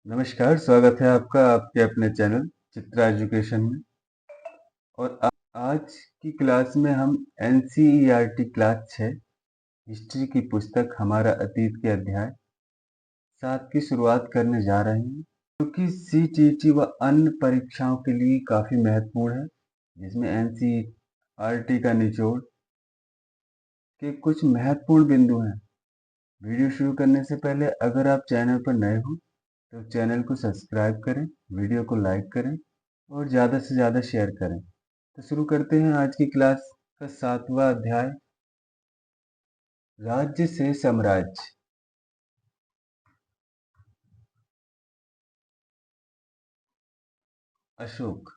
नमस्कार, स्वागत है आपका आपके अपने चैनल चित्रा एजुकेशन में। और आज की क्लास में हम एनसीईआरटी क्लास 6 हिस्ट्री की पुस्तक हमारा अतीत के अध्याय 7 की शुरुआत करने जा रहे हैं, जो कि सीटीईटी व अन्य परीक्षाओं के लिए काफ़ी महत्वपूर्ण है, जिसमें एनसीईआरटी का निचोड़ के कुछ महत्वपूर्ण बिंदु हैं। वीडियो शुरू करने से पहले अगर आप चैनल पर नए हो तो चैनल को सब्सक्राइब करें, वीडियो को लाइक करें और ज़्यादा से ज़्यादा शेयर करें। तो शुरू करते हैं आज की क्लास का 7वां अध्याय, राज्य से साम्राज्य। अशोक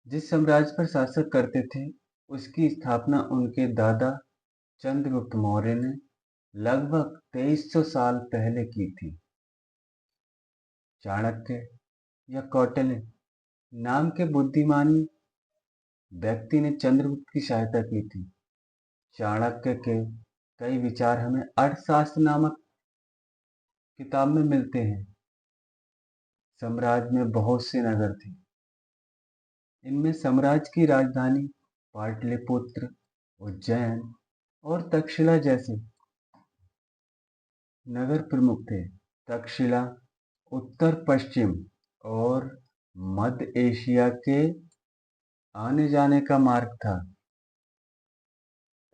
जिस साम्राज्य पर शासक करते थे, उसकी स्थापना उनके दादा चंद्रगुप्त मौर्य ने लगभग 2300 साल पहले की थी। चाणक्य या कौटिल्य नाम के बुद्धिमान व्यक्ति ने चंद्रगुप्त की सहायता की थी। चाणक्य के कई विचार हमें अर्थशास्त्र नामक किताब में मिलते हैं। साम्राज्य में बहुत से नगर थे। इनमें साम्राज्य की राजधानी पाटलिपुत्र, उज्जैन और तक्षशिला जैसे नगर प्रमुख थे। तक्षशिला उत्तर पश्चिम और मध्य एशिया के आने जाने का मार्ग था।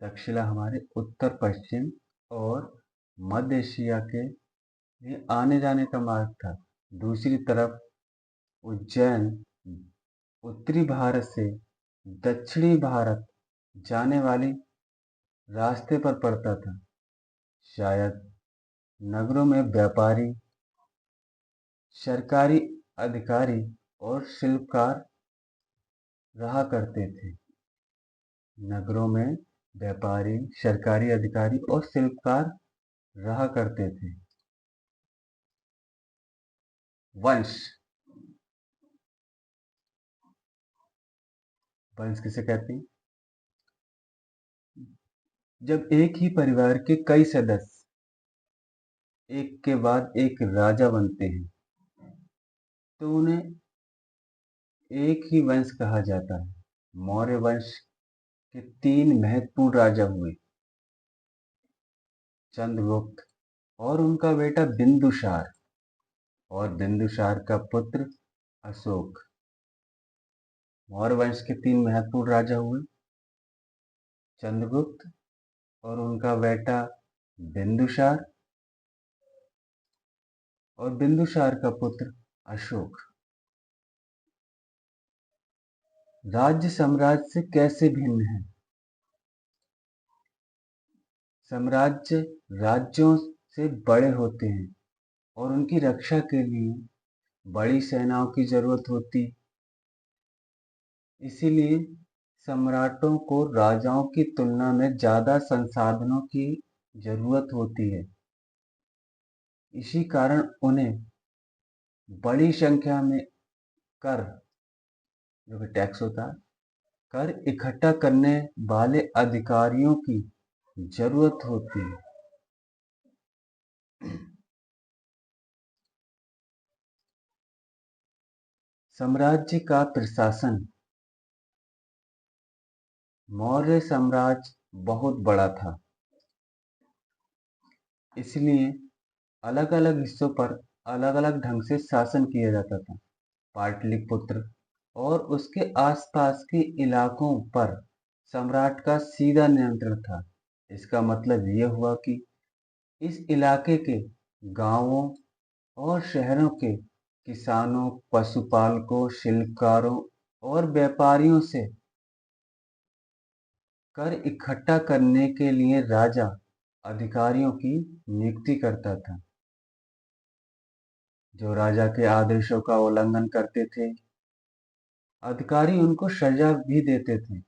तक्षशिला हमारे उत्तर पश्चिम और मध्य एशिया के लिए आने जाने का मार्ग था। दूसरी तरफ उज्जैन उत्तरी भारत से दक्षिणी भारत जाने वाली रास्ते पर पड़ता था। शायद नगरों में व्यापारी, सरकारी अधिकारी और शिल्पकार रहा करते थे। नगरों में व्यापारी, सरकारी अधिकारी और शिल्पकार रहा करते थे। वंश वंश किसे कहते हैं? जब एक ही परिवार के कई सदस्य एक के बाद एक राजा बनते हैं, तो उन्हें एक ही वंश कहा जाता है। मौर्य वंश के 3 महत्वपूर्ण राजा हुए, चंद्रगुप्त और उनका बेटा बिंदुसार और बिंदुसार का पुत्र अशोक। मौर्य वंश के 3 महत्वपूर्ण राजा हुए, चंद्रगुप्त और उनका बेटा बिंदुसार और बिंदुसार का पुत्र अशोक। राज्य साम्राज्य से कैसे भिन्न है? साम्राज्य राज्यों से बड़े होते हैं और उनकी रक्षा के लिए बड़ी सेनाओं की जरूरत होती। इसीलिए सम्राटों को राजाओं की तुलना में ज्यादा संसाधनों की जरूरत होती है। इसी कारण उन्हें बड़ी संख्या में कर, जो कि टैक्स होता है, कर इकट्ठा करने वाले अधिकारियों की जरूरत होती है। साम्राज्य का प्रशासन। मौर्य साम्राज्य बहुत बड़ा था, इसलिए अलग अलग हिस्सों पर अलग अलग ढंग से शासन किया जाता था। पाटलिपुत्र और उसके आसपास के इलाकों पर सम्राट का सीधा नियंत्रण था। इसका मतलब यह हुआ कि इस इलाके के गांवों और शहरों के किसानों, पशुपालकों, शिल्पकारों और व्यापारियों से कर इकट्ठा करने के लिए राजा अधिकारियों की नियुक्ति करता था, जो राजा के आदेशों का उल्लंघन करते थे। अधिकारी उनको सजा भी देते थे।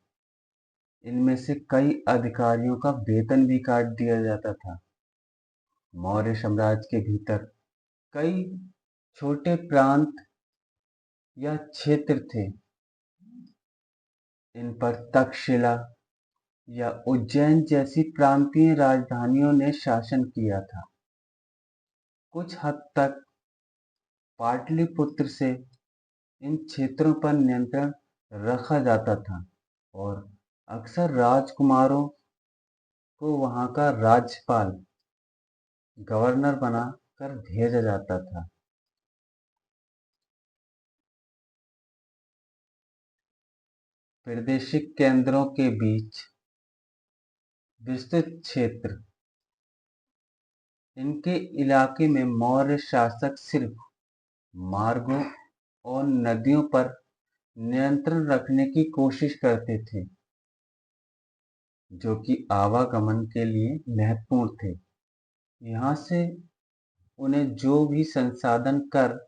इनमें से कई अधिकारियों का वेतन भी काट दिया जाता था। मौर्य साम्राज्य के भीतर कई छोटे प्रांत या क्षेत्र थे। इन पर तक्षशिला या उज्जैन जैसी प्रांतीय राजधानियों ने शासन किया था। कुछ हद तक पाटलिपुत्र से इन क्षेत्रों पर नियंत्रण रखा जाता था और अक्सर राजकुमारों को वहां का राज्यपाल गवर्नर बना कर भेजा जाता था। प्रादेशिक केंद्रों के बीच विस्तृत क्षेत्र, इनके इलाके में मौर्य शासक सिर्फ मार्गों और नदियों पर नियंत्रण रखने की कोशिश करते थे, जो कि आवागमन के लिए महत्वपूर्ण थे। यहाँ से उन्हें जो भी संसाधन कर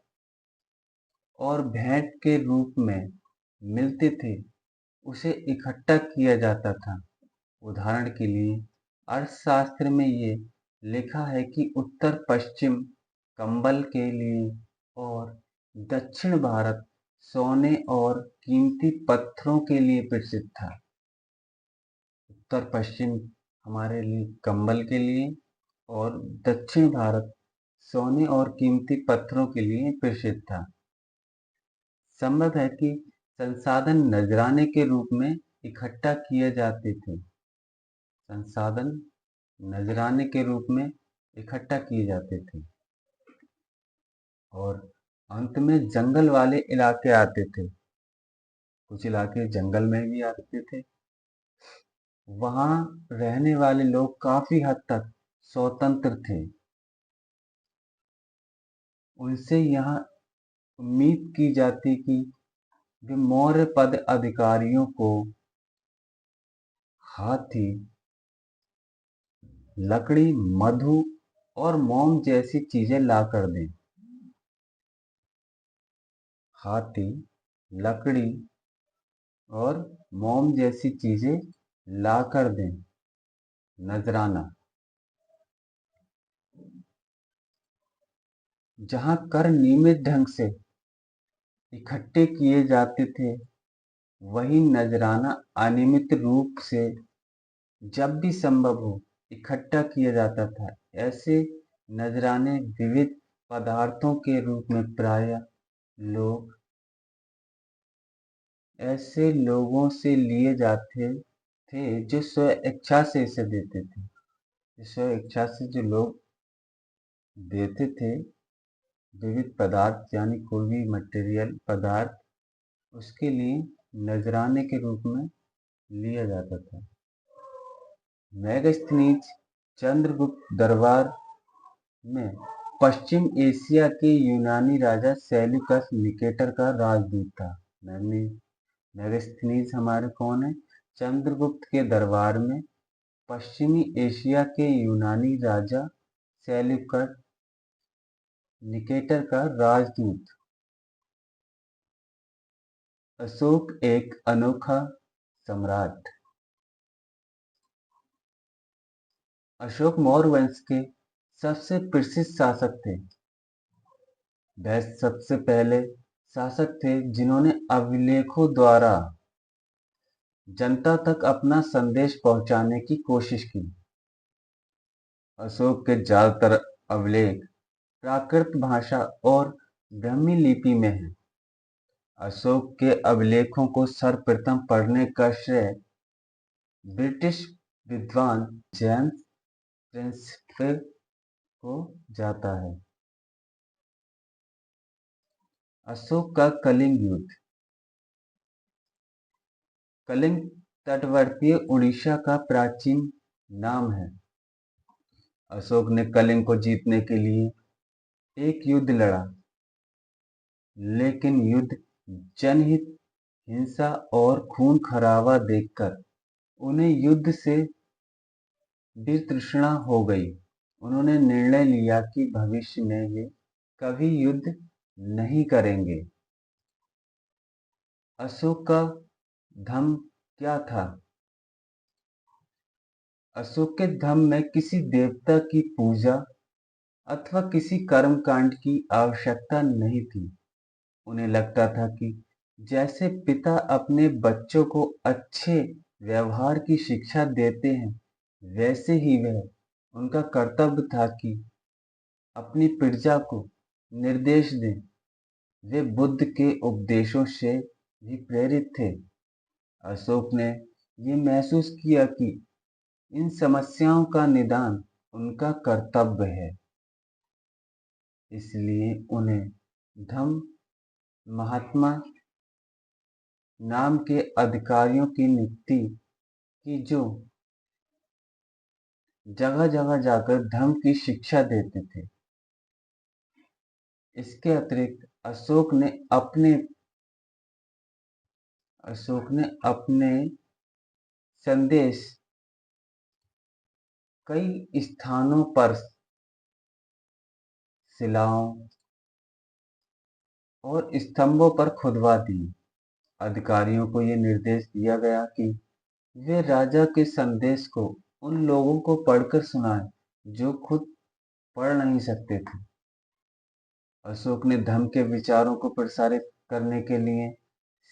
और भेंट के रूप में मिलते थे, उसे इकट्ठा किया जाता था। उदाहरण के लिए अर्थशास्त्र में ये लिखा है कि उत्तर पश्चिम कंबल के लिए और दक्षिण भारत सोने और कीमती पत्थरों के लिए प्रसिद्ध था। उत्तर पश्चिम हमारे लिए कंबल के लिए और दक्षिण भारत सोने और कीमती पत्थरों के लिए प्रसिद्ध था। संभव है कि संसाधन नजराने के रूप में इकट्ठा किए जाते थे। संसाधन नजराने के रूप में इकट्ठा किए जाते थे और अंत में जंगल वाले इलाके आते थे। कुछ इलाके जंगल में भी आते थे। वहां रहने वाले लोग काफी हद तक स्वतंत्र थे। उनसे यह उम्मीद की जाती कि वे मौर्य पद अधिकारियों को हाथी, लकड़ी, मधु और मोम जैसी चीजें लाकर दें। हाथी, लकड़ी और मोम जैसी चीजें लाकर दें। नजराना, जहां कर नियमित ढंग से इकट्ठे किए जाते थे, वही नजराना अनियमित रूप से जब भी संभव हो इकट्ठा किया जाता था। ऐसे नजराने विविध पदार्थों के रूप में प्रायः लोग ऐसे लोगों से लिए जाते थे जो स्व इच्छा से इसे देते थे। स्व इच्छा से जो लोग देते थे विविध पदार्थ, यानी कोई भी मटेरियल पदार्थ, उसके लिए नजराने के रूप में लिया जाता था। मेगास्थनीज चंद्रगुप्त दरबार में पश्चिम एशिया के यूनानी राजा सेल्यूकस निकेटर का राजदूत था। मेगास्थनीज हमारे कौन है? चंद्रगुप्त के दरबार में पश्चिमी एशिया के यूनानी राजा सेल्यूकस निकेटर का राजदूत। अशोक एक अनोखा सम्राट। अशोक मौर्य वंश के सबसे प्रसिद्ध शासक थे। वह सबसे पहले शासक थे जिन्होंने अभिलेखों द्वारा जनता तक अपना संदेश पहुंचाने की कोशिश की। अशोक के ज्यादातर अभिलेख प्राकृत भाषा और ब्राह्मी लिपि में हैं। अशोक के अभिलेखों को सर्वप्रथम पढ़ने का श्रेय ब्रिटिश विद्वान जेम्स प्रिंसपिल को जाता है। अशोक का कलिंग युद्ध। कलिंग तटवर्तीय उड़ीसा का प्राचीन नाम है। अशोक ने कलिंग को जीतने के लिए एक युद्ध लड़ा, लेकिन युद्ध जनहित, हिंसा और खून खराबा देखकर उन्हें युद्ध से वितृष्णा हो गई। उन्होंने निर्णय लिया कि भविष्य में वे कभी युद्ध नहीं करेंगे। अशोक का धर्म क्या था? अशोक के धर्म में किसी देवता की पूजा अथवा किसी कर्मकांड की आवश्यकता नहीं थी। उन्हें लगता था कि जैसे पिता अपने बच्चों को अच्छे व्यवहार की शिक्षा देते हैं, वैसे ही वह उनका कर्तव्य था कि अपनी प्रजा को निर्देश दें वे बुद्ध के उपदेशों से भी प्रेरित थे। अशोक ने ये महसूस किया कि इन समस्याओं का निदान उनका कर्तव्य है, इसलिए उन्हें धम्म महात्मा नाम के अधिकारियों की नियुक्ति की, जो जगह जगह जाकर धर्म की शिक्षा देते थे। इसके अतिरिक्त अशोक ने अपने संदेश कई स्थानों पर शिलाओं और स्तंभों पर खुदवा दिए। अधिकारियों को यह निर्देश दिया गया कि वे राजा के संदेश को उन लोगों को पढ़कर सुनाएं जो खुद पढ़ नहीं सकते थे। अशोक ने धर्म के विचारों को प्रसारित करने के लिए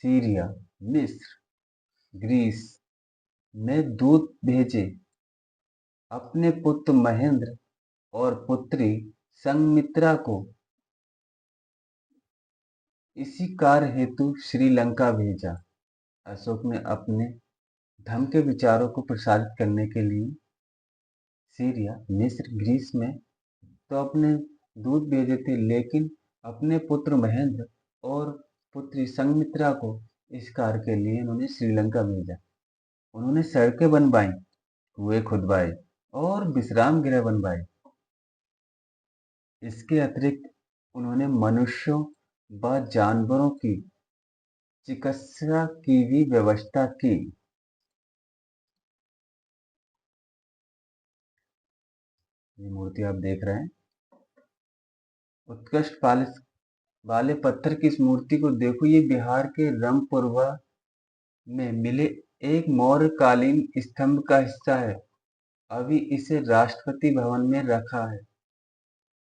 सीरिया, मिस्र, ग्रीस में दूत भेजे। अपने पुत्र महेंद्र और पुत्री संघमित्रा को इसी कार्य हेतु श्रीलंका भेजा। अशोक ने अपने धर्म के विचारों को प्रसारित करने के लिए सीरिया, मिस्र, ग्रीस में तो अपने दूत भेजे थे, लेकिन अपने पुत्र महेंद्र और पुत्री संघमित्रा को इस कार्य के लिए उन्होंने श्रीलंका भेजा। उन्होंने सड़कें बनवाई, कुएं खुदवाए और विश्राम गृह बनवाए। इसके अतिरिक्त उन्होंने मनुष्यों व जानवरों की चिकित्सा की भी व्यवस्था की। ये मूर्ति आप देख रहे हैं, उत्कृष्ट वाले पत्थर की इस मूर्ति को देखो। ये बिहार के रमपुरवा में मिले एक मौर्यकालीन स्तंभ का हिस्सा है। अभी इसे राष्ट्रपति भवन में रखा है।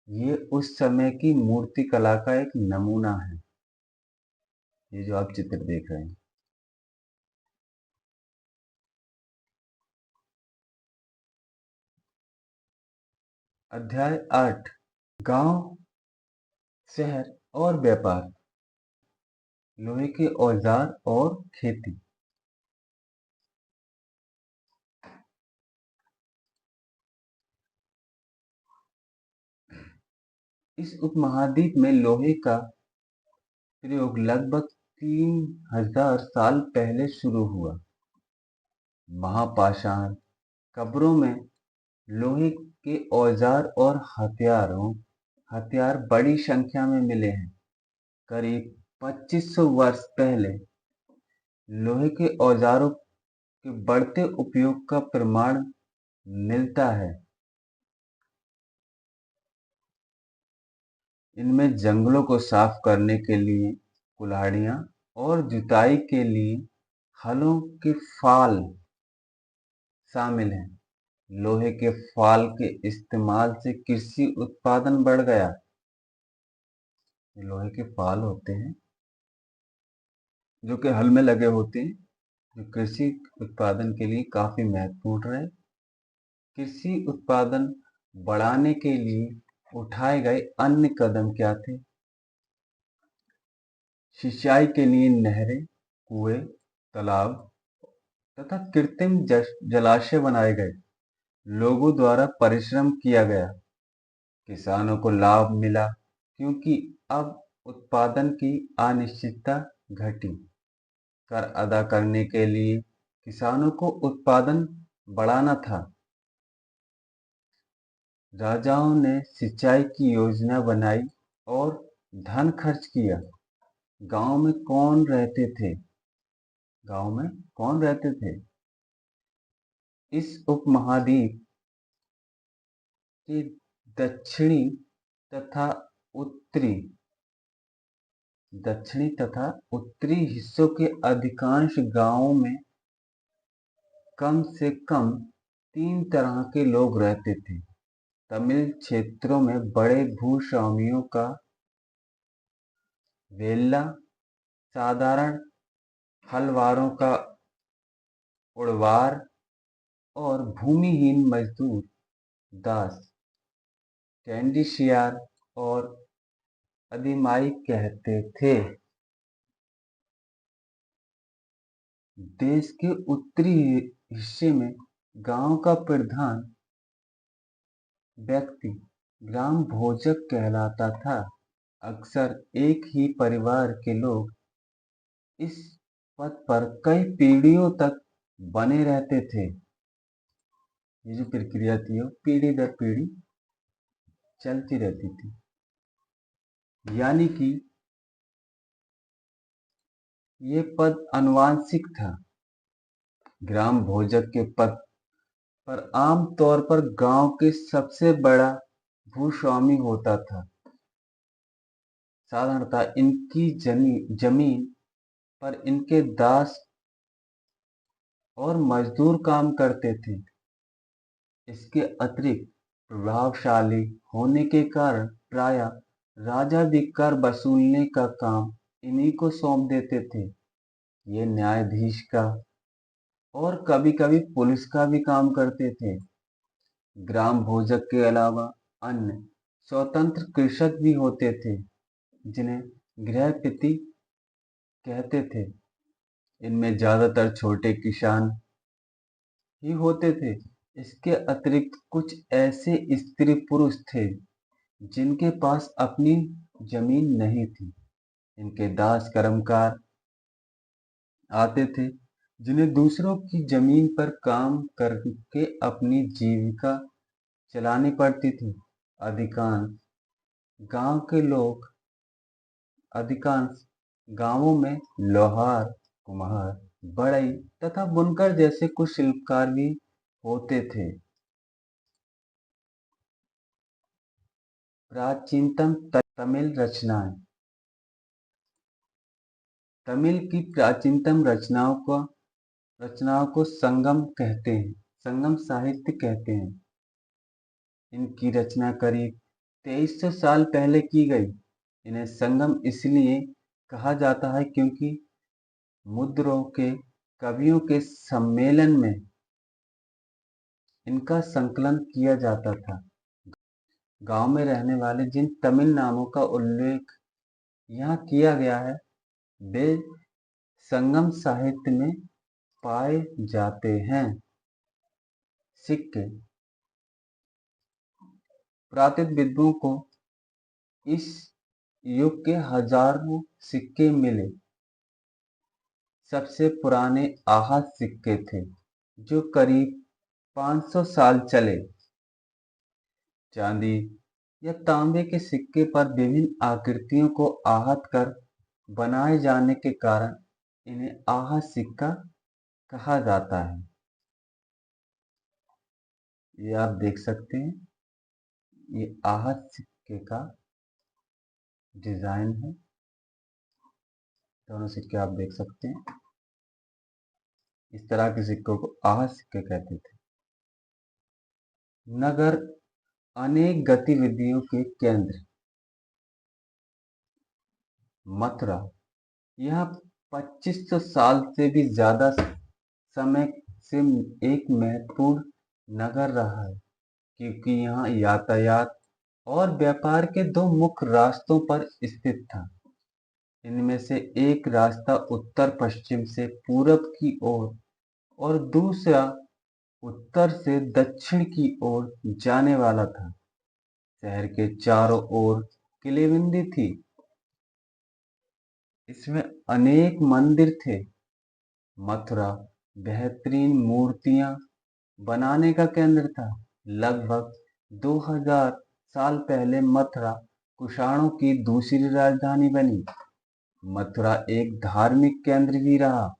ये उस समय की मूर्ति कला का एक नमूना है, ये जो आप चित्र देख रहे हैं। अध्याय 8, गांव, शहर और व्यापार, लोहे के औजार और खेती। इस उपमहाद्वीप में लोहे का प्रयोग लगभग 3000 साल पहले शुरू हुआ। महापाषाण कब्रों में लोहे के औजार और हथियार बड़ी संख्या में मिले हैं। करीब 2500 वर्ष पहले लोहे के औजारों के बढ़ते उपयोग का प्रमाण मिलता है। इनमें जंगलों को साफ करने के लिए कुल्हाड़ियां और जुताई के लिए हलों के फाल शामिल हैं। लोहे के फाल के इस्तेमाल से कृषि उत्पादन बढ़ गया। लोहे के फाल होते हैं जो कि हल में लगे होते हैं, जो कृषि उत्पादन के लिए काफी महत्वपूर्ण रहे। कृषि उत्पादन बढ़ाने के लिए उठाए गए अन्य कदम क्या थे? सिंचाई के लिए नहरें, कुएं, तालाब तथा कृत्रिम जलाशय बनाए गए। लोगों द्वारा परिश्रम किया गया। किसानों को लाभ मिला क्योंकि अब उत्पादन की अनिश्चितता घटी। कर अदा करने के लिए किसानों को उत्पादन बढ़ाना था। राजाओं ने सिंचाई की योजना बनाई और धन खर्च किया। गांव में कौन रहते थे? गांव में कौन रहते थे? इस उपमहाद्वीप के दक्षिणी तथा उत्तरी हिस्सों के अधिकांश गांवों में कम से कम 3 तरह के लोग रहते थे। तमिल क्षेत्रों में बड़े भूस्वामियों का वेल्ला, साधारण हलवारों का उड़वार और भूमिहीन मजदूर दास, कैंडिशियार और अधिमाई कहते थे। देश के उत्तरी हिस्से में गांव का प्रधान व्यक्ति ग्राम भोजक कहलाता था। अक्सर एक ही परिवार के लोग इस पद पर कई पीढ़ियों तक बने रहते थे। ये जो प्रक्रिया थी वो पीढ़ी दर पीढ़ी चलती रहती थी, यानी कि ये पद आनुवांशिक था। ग्राम भोजक के पद पर आम तौर पर गांव के सबसे बड़ा भूस्वामी होता था। साधारणतः इनकी जमीन पर इनके दास और मजदूर काम करते थे। इसके अतिरिक्त प्रभावशाली होने के कारण प्रायः राजा भी कर वसूलने का काम इन्हीं को सौंप देते थे। ये न्यायाधीश का और कभी-कभी पुलिस का भी काम करते थे। ग्राम भोजक के अलावा अन्य स्वतंत्र कृषक भी होते थे, जिन्हें गृहपति कहते थे। इनमें ज्यादातर छोटे किसान ही होते थे। इसके अतिरिक्त कुछ ऐसे स्त्री पुरुष थे जिनके पास अपनी जमीन नहीं थी। इनके दास कर्मकार आते थे, जिन्हें दूसरों की जमीन पर काम करके अपनी जीविका चलानी पड़ती थी। अधिकांश गांव के लोग अधिकांश गांवों में लोहार, कुम्हार, बढ़ई तथा बुनकर जैसे कुछ शिल्पकार भी होते थे। प्राचीनतम तमिल रचनाएं। तमिल की प्राचीनतम रचनाओं को संगम कहते हैं, संगम साहित्य कहते हैं। इनकी रचना करीब 2300 साल पहले की गई। इन्हें संगम इसलिए कहा जाता है क्योंकि मुद्रों के कवियों के सम्मेलन में इनका संकलन किया जाता था। गांव में रहने वाले जिन तमिल नामों का उल्लेख यहाँ किया गया है, वे संगम साहित्य में पाए जाते हैं। सिक्के। पुरातत्वविदों को इस युग के हजारों सिक्के मिले। सबसे पुराने आहत सिक्के थे, जो करीब 500 साल चले। चांदी या तांबे के सिक्के पर विभिन्न आकृतियों को आहत कर बनाए जाने के कारण इन्हें आहत सिक्का कहा जाता है। ये आप देख सकते हैं, ये आहत सिक्के का डिजाइन है। दोनों सिक्के आप देख सकते हैं। इस तरह के सिक्कों को आहत सिक्के कहते थे। नगर अनेक गतिविधियों के केंद्र। मथुरा यह 2500 साल से भी ज्यादा समय से एक महत्वपूर्ण नगर रहा है, क्योंकि यहाँ यातायात और व्यापार के दो मुख्य रास्तों पर स्थित था। इनमें से एक रास्ता उत्तर पश्चिम से पूरब की ओर और दूसरा उत्तर से दक्षिण की ओर जाने वाला था। शहर के चारों ओर किलेबंदी थी। इसमें अनेक मंदिर थे। मथुरा बेहतरीन मूर्तियां बनाने का केंद्र था। लगभग 2000 साल पहले मथुरा कुषाणों की दूसरी राजधानी बनी। मथुरा एक धार्मिक केंद्र भी रहा।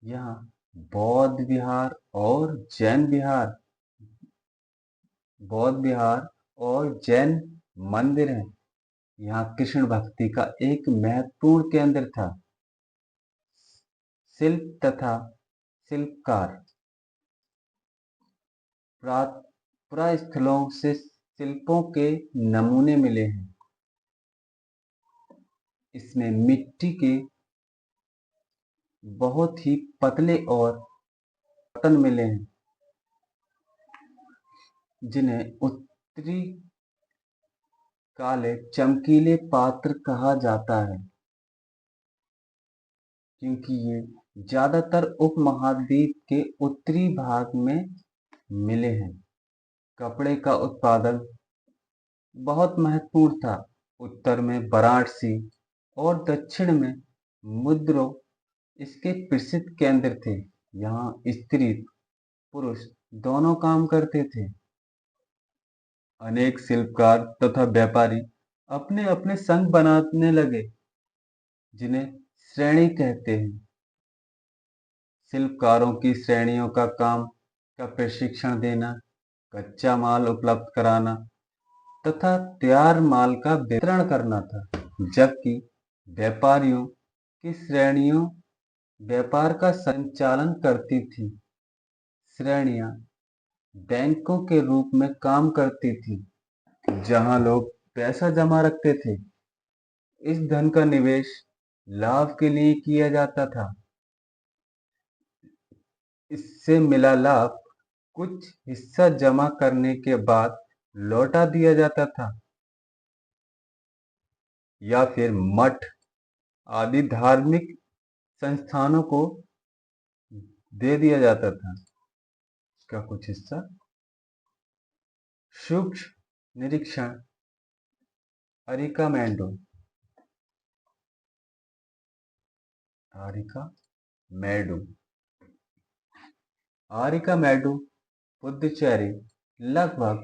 यहाँ बौद्ध विहार और जैन मंदिर हैं। यहाँ कृष्ण भक्ति का एक महत्वपूर्ण केंद्र था। शिल्प तथा शिल्पकार। पुरास्थलों से शिल्पों के नमूने मिले हैं। इसमें मिट्टी के बहुत ही पतले और बर्तन मिले हैं, जिन्हें उत्तरी काले चमकीले पात्र कहा जाता है क्योंकि ये ज्यादातर उपमहाद्वीप के उत्तरी भाग में मिले हैं। कपड़े का उत्पादन बहुत महत्वपूर्ण था। उत्तर में वाराणसी और दक्षिण में मुद्रो इसके प्रसिद्ध केंद्र थे। यहाँ स्त्री पुरुष दोनों काम करते थे। अनेक शिल्पकार तथा व्यापारी अपने अपने संघ बनाने लगे जिन्हें श्रेणी कहते हैं। शिल्पकारों की श्रेणियों का काम का प्रशिक्षण देना, कच्चा माल उपलब्ध कराना तथा तैयार माल का वितरण करना था, जबकि व्यापारियों की श्रेणियों व्यापार का संचालन करती थी। श्रेणियां बैंकों के रूप में काम करती थी, जहां लोग पैसा जमा रखते थे। इस धन का निवेश लाभ के लिए किया जाता था। इससे मिला लाभ कुछ हिस्सा जमा करने के बाद लौटा दिया जाता था या फिर मठ आदि धार्मिक संस्थानों को दे दिया जाता था। इसका कुछ हिस्सा सूक्ष्म निरीक्षण अरिकामेडो आरिकामेडो पुडुचेरी लगभग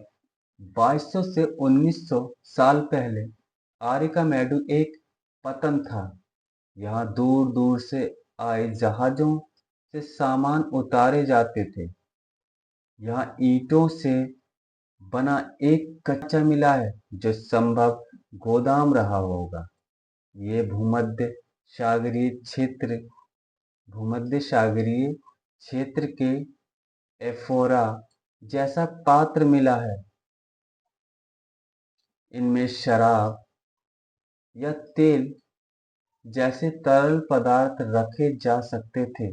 2200 से 1900 साल पहले। आरिकामेडो एक पतन था। यहाँ दूर दूर से आए जहाजों से सामान उतारे जाते थे। यहाँ ईंटों से बना एक कच्चा मिला है जो संभव गोदाम रहा होगा। ये भूमध्य सागरीय क्षेत्र के एफोरा जैसा पात्र मिला है। इनमें शराब या तेल जैसे तरल पदार्थ रखे जा सकते थे।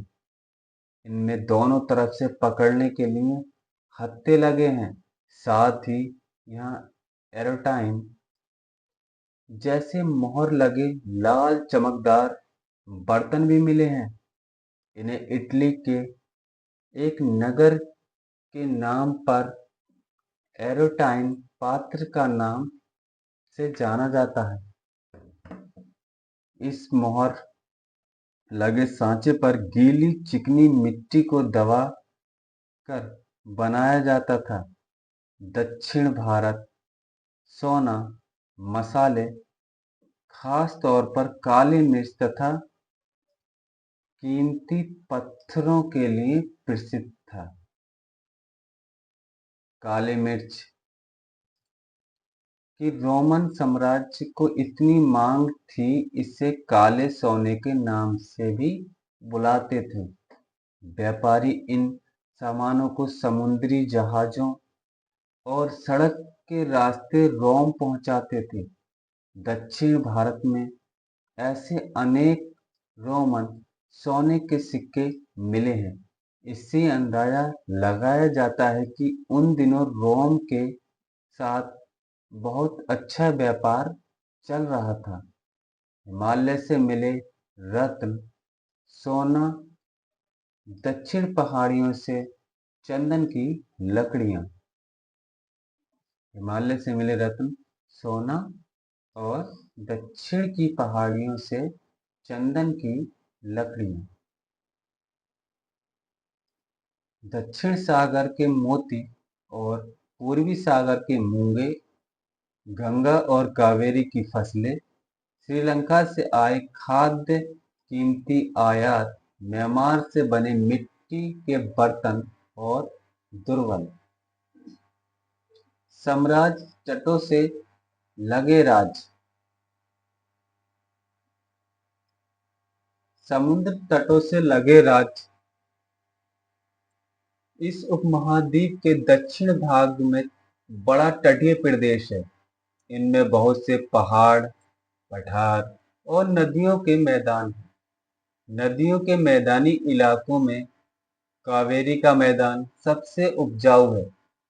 इनमें दोनों तरफ से पकड़ने के लिए हत्थे लगे हैं। साथ ही यहाँ एरोटाइन जैसे मोहर लगे लाल चमकदार बर्तन भी मिले हैं। इन्हें इटली के एक नगर के नाम पर एरोटाइन पात्र का नाम से जाना जाता है। इस मोहर लगे सांचे पर गीली चिकनी मिट्टी को दबा कर बनाया जाता था। दक्षिण भारत सोना, मसाले, खास तौर पर काली मिर्च तथा कीमती पत्थरों के लिए प्रसिद्ध था। काली मिर्च की रोमन साम्राज्य को इतनी मांग थी, इसे काले सोने के नाम से भी बुलाते थे। व्यापारी इन सामानों को समुद्री जहाजों और सड़क के रास्ते रोम पहुंचाते थे। दक्षिण भारत में ऐसे अनेक रोमन सोने के सिक्के मिले हैं। इससे अंदाजा लगाया जाता है कि उन दिनों रोम के साथ बहुत अच्छा व्यापार चल रहा था। हिमालय से मिले रत्न, सोना, दक्षिण पहाड़ियों से चंदन की लकड़ियां। हिमालय से मिले रत्न, सोना और दक्षिण की पहाड़ियों से चंदन की लकड़ियां। दक्षिण सागर के मोती और पूर्वी सागर के मूंगे, गंगा और कावेरी की फसलें, श्रीलंका से आए खाद्य कीमती आयात, म्यांमार से बने मिट्टी के बर्तन और दुर्लभ साम्राज्य तटों से लगे राज्य। समुद्र तटों से लगे राज्य इस उपमहाद्वीप के दक्षिण भाग में बड़ा तटीय प्रदेश है। इनमें बहुत से पहाड़, पठार और नदियों के मैदान हैं। नदियों के मैदानी इलाकों में कावेरी का मैदान सबसे उपजाऊ है।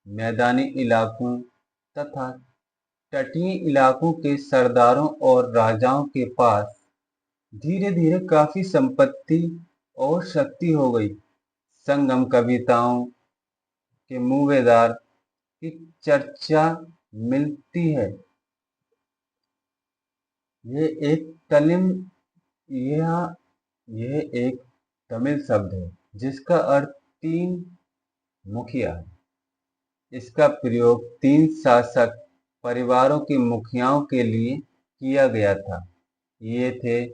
मैदानी इलाकों तथा तटीय इलाकों के सरदारों और राजाओं के पास धीरे धीरे काफी संपत्ति और शक्ति हो गई। संगम कविताओं के मूवेदार की चर्चा मिलती है। यह एक तमिल यह यह एक तमिल शब्द है जिसका अर्थ तीन मुखिया है। इसका प्रयोग तीन शासक परिवारों के मुखियाओं के लिए किया गया था। ये थे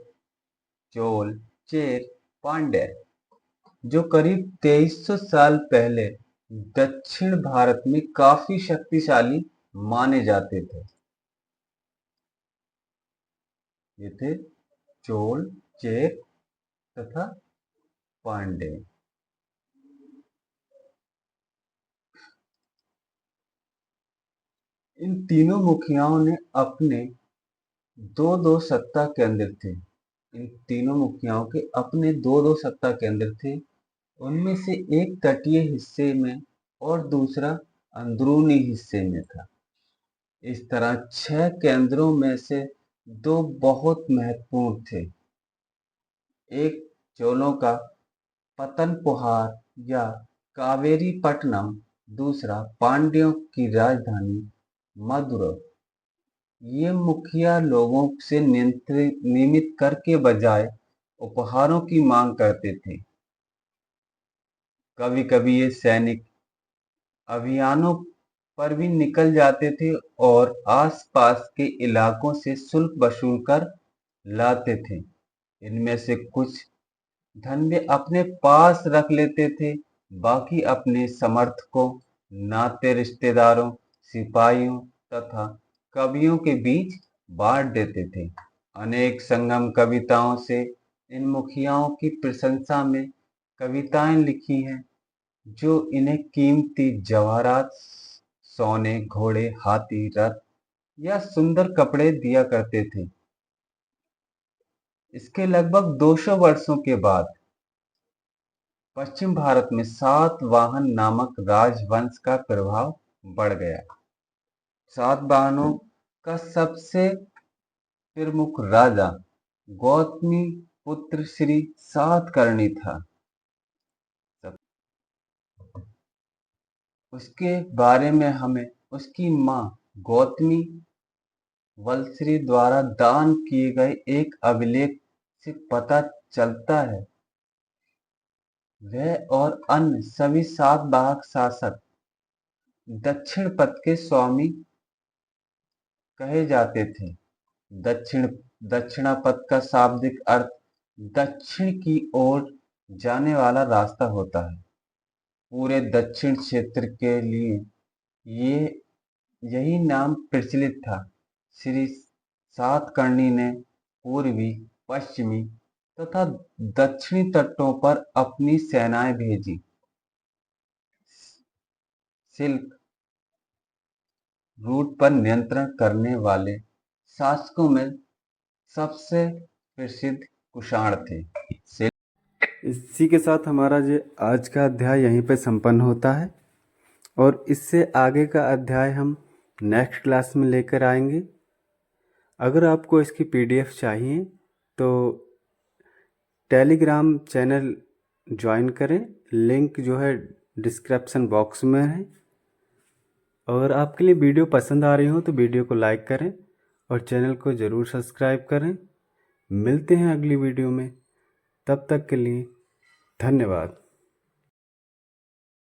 चोल, चेर, पांड्य, जो करीब 2300 साल पहले दक्षिण भारत में काफी शक्तिशाली माने जाते थे। ये थे चोल, चेर तथा पांड्य। इन तीनों मुखियाओं ने अपने दो दो सत्ता केंद्र थे। इन तीनों मुखियाओं के अपने दो दो सत्ता केंद्र थे। उनमें से एक तटीय हिस्से में और दूसरा अंदरूनी हिस्से में था। इस तरह 6 केंद्रों में से 2 बहुत महत्वपूर्ण थे। एक चोलों का पतनपुहार या कावेरीपट्टनम, दूसरा पांड्यों की राजधानी मदुरै। ये मुखिया लोगों से नियमित कर के बजाय उपहारों की मांग करते थे। कभी कभी ये सैनिक अभियानों पर भी निकल जाते थे और आसपास के इलाकों से शुल्क वसूल कर लाते थे। इनमें से कुछ धन वे अपने पास रख लेते थे, बाकी अपने समर्थकों, नाते रिश्तेदारों, सिपाहियों तथा कवियों के बीच बांट देते थे। अनेक संगम कविताओं से इन मुखियाओं की प्रशंसा में कविताएं लिखी हैं, जो इन्हें कीमती जवाहरात, सोने, घोड़े, हाथी, रथ या सुंदर कपड़े दिया करते थे। इसके लगभग 200 वर्षों के बाद पश्चिम भारत में सातवाहन नामक राजवंश का प्रभाव बढ़ गया। सातवाहनों का सबसे प्रमुख राजा गौतमी पुत्र श्री सातकर्णी था। उसके बारे में हमें उसकी मां गौतमी वलश्री द्वारा दान किए गए एक अभिलेख से पता चलता है। वह और अन्य सभी सातवाहन शासक दक्षिण पथ के स्वामी कहे जाते थे। दक्षिणापथ का शाब्दिक अर्थ दक्षिण की ओर जाने वाला रास्ता होता है। पूरे दक्षिण क्षेत्र के लिए यही नाम प्रचलित था। श्री सातकर्णी ने पूर्वी, पश्चिमी तथा दक्षिणी तटों पर अपनी सेनाएं भेजी। सिल्क रूट पर नियंत्रण करने वाले शासकों में सबसे प्रसिद्ध कुषाण थे। इसी के साथ हमारा जो आज का अध्याय यहीं पे संपन्न होता है और इससे आगे का अध्याय हम नेक्स्ट क्लास में लेकर आएंगे। अगर आपको इसकी PDF चाहिए तो टेलीग्राम चैनल ज्वाइन करें, लिंक जो है डिस्क्रिप्शन बॉक्स में है। अगर आपके लिए वीडियो पसंद आ रही हो तो वीडियो को लाइक करें और चैनल को ज़रूर सब्सक्राइब करें। मिलते हैं अगली वीडियो में, तब तक के लिए धन्यवाद।